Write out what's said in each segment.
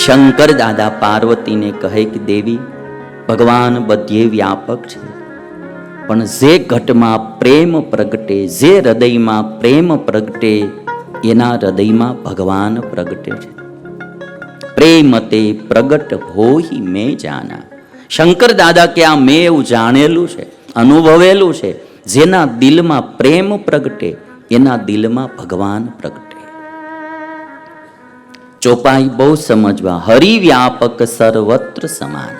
શંકર દાદા પાર્વતીને કહે કે દેવી, ભગવાન બધે વ્યાપક છે, પણ જે ઘટમાં પ્રેમ પ્રગટે, જે હૃદયમાં પ્રેમ પ્રગટે, એના હૃદયમાં ભગવાન પ્રગટે છે. પ્રેમ તે પ્રગટ હોઈ મેં જાના. શંકર દાદા કે આ મેં એવું જાણેલું છે, અનુભવેલું છે, જેના દિલમાં પ્રેમ પ્રગટે એના દિલમાં ભગવાન પ્રગટે. ચોપાઈ બહુ સમજવા. હરિવ્યાપક સર્વત્ર સમાન.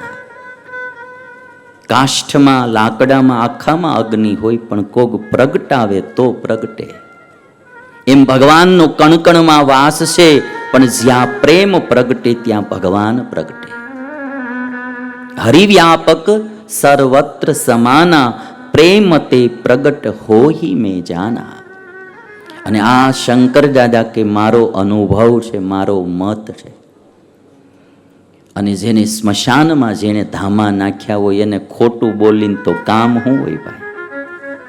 કાષ્ઠમાં, લાકડામાં, આખામાં અગ્નિ હોય, પણ કોક પ્રગટાવે તો પ્રગટે. એમ ભગવાનનો કણકણમાં વાસ છે, પણ જ્યાં પ્રેમ પ્રગટે ત્યાં ભગવાન પ્રગટે. હરિવ્યાપક સર્વત્ર સમાના, પ્રેમ તે પ્રગટ હોઈ મેં જાના. અને આ શંકર દાદા કે મારો અનુભવ છે, મારો મત છે. અને જેને સ્મશાનમાં જેને ધામા નાખ્યા હોય એને ખોટું બોલીને તો કામ શું હોય ભાઈ?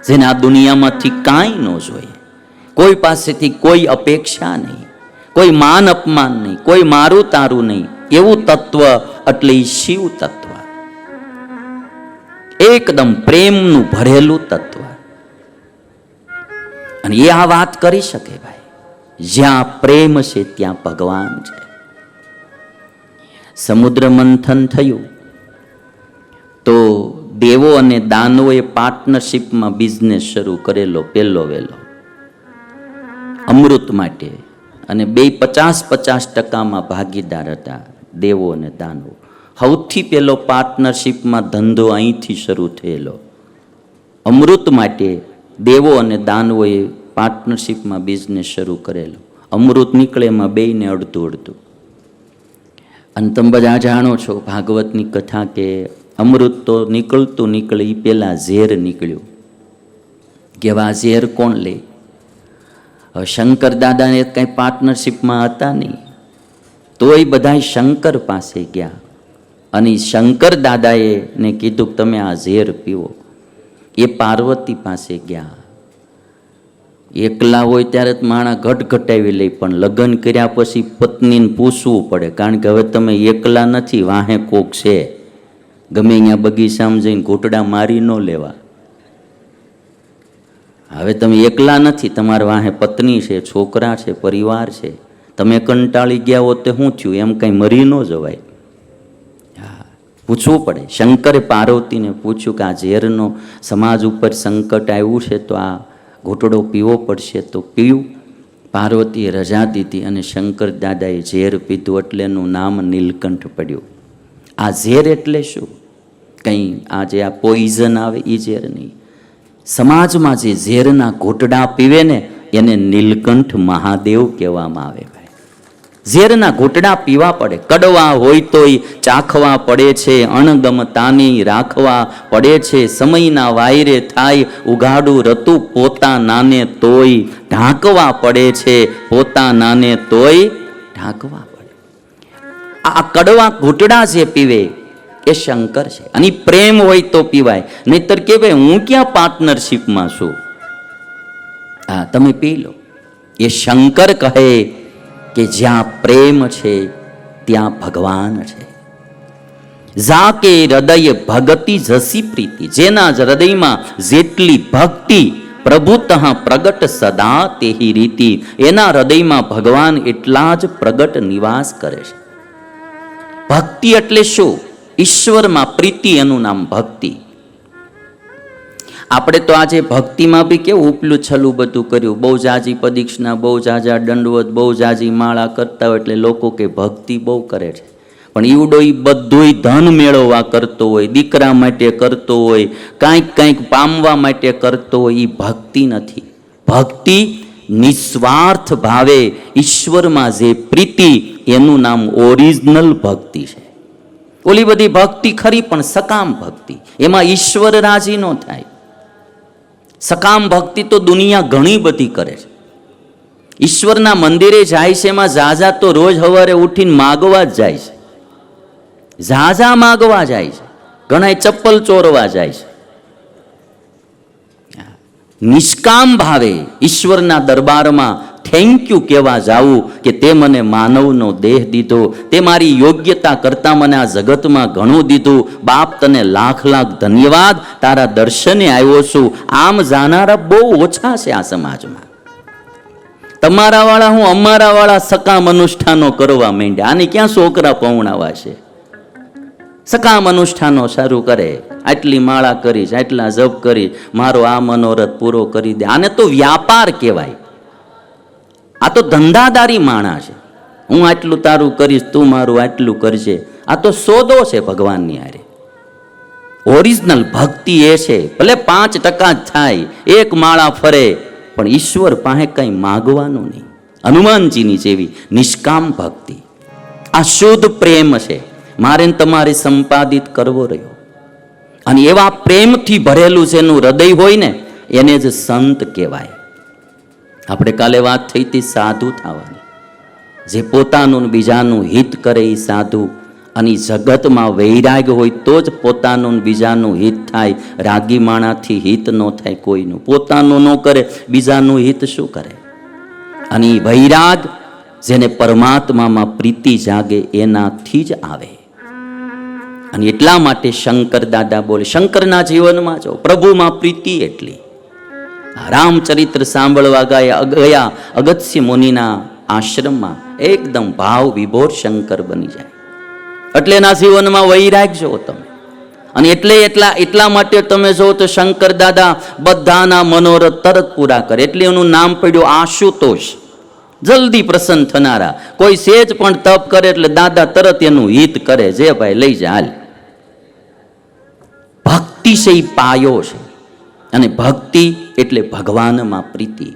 જેને આ દુનિયામાંથી કાંઈ ન જોઈએ, કોઈ પાસેથી કોઈ અપેક્ષા નહીં, કોઈ માન અપમાન નહીં, કોઈ મારું તારું નહીં, એવું તત્વ એટલે શિવ તત્વ, એકદમ પ્રેમનું ભરેલું તત્વ. અને એ આ વાત કરી શકે ભાઈ, જ્યાં પ્રેમ છે ત્યાં ભગવાન છે. સમુદ્ર મંથન થયું તો દેવો અને દાનવોએ પાર્ટનરશિપમાં બિઝનેસ શરૂ કરેલો પહેલો વહેલો અમૃત માટે. અને બે 50-50% ભાગીદાર હતા, દેવો અને દાનવો. સૌથી પહેલો પાર્ટનરશિપમાં ધંધો અહીંથી શરૂ થયેલો. અમૃત માટે દેવો અને દાનવોએ પાર્ટનરશિપમાં બિઝનેસ શરૂ કરેલો. અમૃત નીકળે એમાં બેયને અડધું અડધું. અને તમે બધા જાણો છો ભાગવતની કથા કે અમૃત તો નીકળતું નીકળે એ પહેલાં ઝેર નીકળ્યું. કે આ ઝેર કોણ લે? હવે શંકર દાદાને કંઈ પાર્ટનરશિપમાં હતા નહીં, તોય બધા શંકર પાસે ગયા. અને શંકર દાદાએ ને કીધું કે તમે આ ઝેર પીવો. એ પાર્વતી પાસે ગયા. એકલા હોય ત્યારે જ માણા ઘટઘટાવી લે, પણ લગ્ન કર્યા પછી પત્નીને પૂછવું પડે, કારણ કે હવે તમે એકલા નથી, વાહે કોક છે. ગમે અહીંયા બગીચામાં જઈને ઘૂંટડા મારી ન લેવા. હવે તમે એકલા નથી, તમારા વાહે પત્ની છે, છોકરા છે, પરિવાર છે. તમે કંટાળી ગયા હોત તો શું થયું? એમ કંઈ મરી ન જવાય. પૂછવું પડે. શંકરે પાર્વતીને પૂછ્યું કે આ ઝેરનો સમાજ ઉપર સંકટ આવ્યું છે તો આ ઘૂંટડો પીવો પડશે, તો પીવું. પાર્વતીએ રજા દીધી અને શંકર દાદાએ ઝેર પીધું, એટલે એનું નામ નીલકંઠ પડ્યું. આ ઝેર એટલે શું? કંઈ આ જે આ પોઈઝન આવે એ ઝેર નહીં. સમાજમાં જે ઝેરના ઘૂંટડા પીવે ને એને નીલકંઠ મહાદેવ કહેવામાં આવે. ઝેરના ઘૂંટડા પીવા પડે. કડવા હોય તોય ચાખવા પડે છે, અણગમતાની રાખવા પડે છે. સમયના વાયરે થાય ઉગાડું રતું, પોતાનાને તોય ઢાંકવા પડે છે, પોતાનાને તોય ઢાંકવા પડે. આ કડવા ઘૂંટડા જે પીવે એ શંકર છે. અને પ્રેમ હોય તો પીવાય, નહીતર કે ભાઈ હું ક્યાં પાર્ટનરશિપમાં છું. હા, તમે પી લો. એ શંકર કહે કે જ્યાં પ્રેમ છે ત્યાં ભગવાન છે. જાકે હૃદય ભગતિ જસી પ્રીતિ. જેના હૃદયમાં જેટલી ભક્તિ, પ્રભુતઃ પ્રગટ સદા તેહી રીતિ. એના હૃદયમાં ભગવાન એટલા જ પ્રગટ નિવાસ કરે છે. ભક્તિ એટલે શું? ઈશ્વરમાં પ્રીતિ, એનું નામ ભક્તિ. આપણે તો આજે ભક્તિમાં બી કેવું ઉપલું છલું બધું કર્યું. બહુ જાજી પ્રદક્ષિણા, બહુ જાજા દંડવત, બહુ જાજી માળા કરતા હોય એટલે લોકો કે ભક્તિ બહુ કરે છે. પણ ઈવડો એ બધું ધન મેળવવા કરતો હોય, દીકરા માટે કરતો હોય, કાંઈક પામવા માટે કરતો હોય, એ ભક્તિ નથી. ભક્તિ નિસ્વાર્થ ભાવે ઈશ્વરમાં જે પ્રીતિ, એનું નામ ઓરિજિનલ ભક્તિ છે. ઓલી બધી ભક્તિ ખરી પણ સકામ ભક્તિ, એમાં ઈશ્વર રાજી ન થાય. સકામ ભક્તિ તો દુનિયા ઘણી બધી કરે છે. ઈશ્વરના મંદિરે જાય છે, એમાં ઝાઝા તો રોજ સવારે ઉઠીને માગવા જ જાય છે. ઝાઝા માગવા જાય છે, ઘણા ચપ્પલ ચોરવા જાય છે. નિષ્કામ ભાવે ઈશ્વરના દરબારમાં થેન્ક યુ કહેવા જાવું કે તે મને માનવનો દેહ દીધો, તે મારી યોગ્યતા કરતાં મને આ જગતમાં ઘણું દીધું. બાપ તને લાખ લાખ ધન્યવાદ, તારા દર્શને આવ્યો છું. આમ જાનારા બહુ ઓછા છે આ સમાજમાં. તમારા વાળા હું અમારા વાળા સકામ અનુષ્ઠાનો કરવા માંડ્યા. આને ક્યાં છોકરા પૌણાવા છે? સકામ અનુષ્ઠાનો શરૂ કરે, આટલી માળા કરીશ, આટલા જપ કરીશ, મારો આ મનોરથ પૂરો કરી દે. આને તો વ્યાપાર કહેવાય. આ તો ધંધાદારી માણસ છે. હું આટલું તારું કરીશ, તું મારું આટલું કરશે. આ તો સોદો છે ભગવાનની હારે. ઓરિજિનલ ભક્તિ એ છે, ભલે 5% જ થાય, એક માળા ફરે, પણ ઈશ્વર પાસે કંઈ માગવાનું નહીં. હનુમાનજીની જેવી નિષ્કામ ભક્તિ, આ શુદ્ધ પ્રેમ છે. મારે તમારે સંપાદિત કરવો રહ્યો. અને એવા પ્રેમથી ભરેલું છે એનું હૃદય હોય ને, એને જ સંત કહેવાય. આપણે કાલે વાત થઈ હતી સાધુ થવાની. જે પોતાનું બીજાનું હિત કરે એ સાધુ. અને જગતમાં વૈરાગ હોય તો જ પોતાનું બીજાનું હિત થાય. રાગી માણાથી હિત ન થાય કોઈનું. પોતાનું ન કરે, બીજાનું હિત શું કરે? અને વૈરાગ જેને પરમાત્મામાં પ્રીતિ જાગે એનાથી જ આવે. અને એટલા માટે શંકર દાદા બોલે, શંકરના જીવનમાં જો પ્રભુમાં પ્રીતિ એટલી. રામચરિત્ર સાંભળવા ગયા અગત્ય મુનિના આશ્રમમાં એકદમ ભાવ વિભોર શંકર બની જાય. એટલે એના જીવનમાં વૈરાગ જો તમે. અને એટલા માટે તમે જો તો શંકર દાદા બધાના મનોરથ તરત પૂરા કરે. એટલે એનું નામ પડ્યું આશુતોષ, જલ્દી પ્રસન્ન થનારા. કોઈ સેજ પણ તપ કરે એટલે દાદા તરત એનું હિત કરે, જે ભાઈ લઈ જા હાલ. ભક્તિ છે એ પાયો છે. અને ભક્તિ એટલે ભગવાનમાં પ્રીતિ.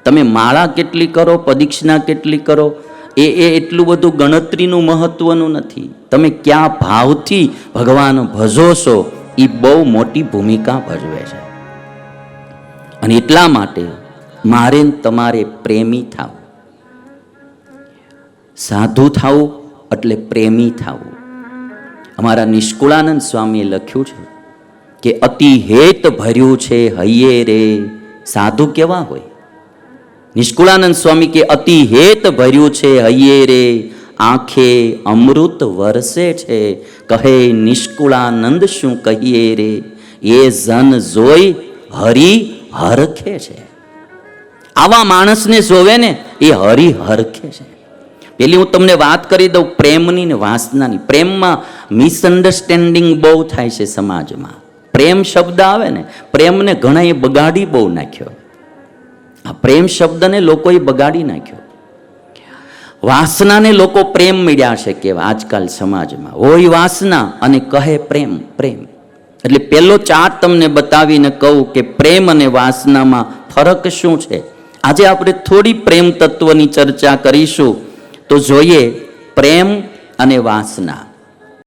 તમે માળા કેટલી કરો, પ્રદક્ષિણા કેટલી કરો, એ એટલું બધું ગણતરીનું મહત્વનું નથી. તમે ક્યાં ભાવથી ભગવાન ભજો છો એ બહુ મોટી ભૂમિકા ભજવે છે. અને એટલા માટે મારે તમારે પ્રેમી થવું. સાધુ થવું એટલે પ્રેમી થવું. અમારા નિષ્કુળાનંદ સ્વામીએ લખ્યું છે કે અતિ હેત ભર્યું છે હૈયે રે. સાધુ કેવા હોય? નિષ્કુળાનંદ સ્વામી કે અતિ હેત ભર્યું છે હૈયે રે, આંખે અમૃત વરસે છે, કહે નિષ્કુળાનંદ શું કહીએ રે, એ જન જોઈ હરિ હરખે છે. આવા માણસને જોવે ને એ હરિ હરખે છે. પેલી હું તમને વાત કરી દઉં પ્રેમની ને વાસનાની. પ્રેમમાં મિસઅન્ડરસ્ટેન્ડિંગ બહુ થાય છે સમાજમાં. પ્રેમ શબ્દ આવે ને, પ્રેમને ઘણાએ બગાડી બહુ નાખ્યો. આ પ્રેમ શબ્દને લોકોએ બગાડી નાખ્યો. વાસનાને લોકો પ્રેમ મળ્યા છે કે આજકાલ સમાજમાં હોય વાસના અને કહે પ્રેમ. પ્રેમ એટલે પેલો ચાર્ટ તમને બતાવીને કહું કે પ્રેમ અને વાસનામાં ફરક શું છે. આજે આપણે થોડી પ્રેમ તત્વની ચર્ચા કરીશું. તો જોઈએ પ્રેમ અને વાસના.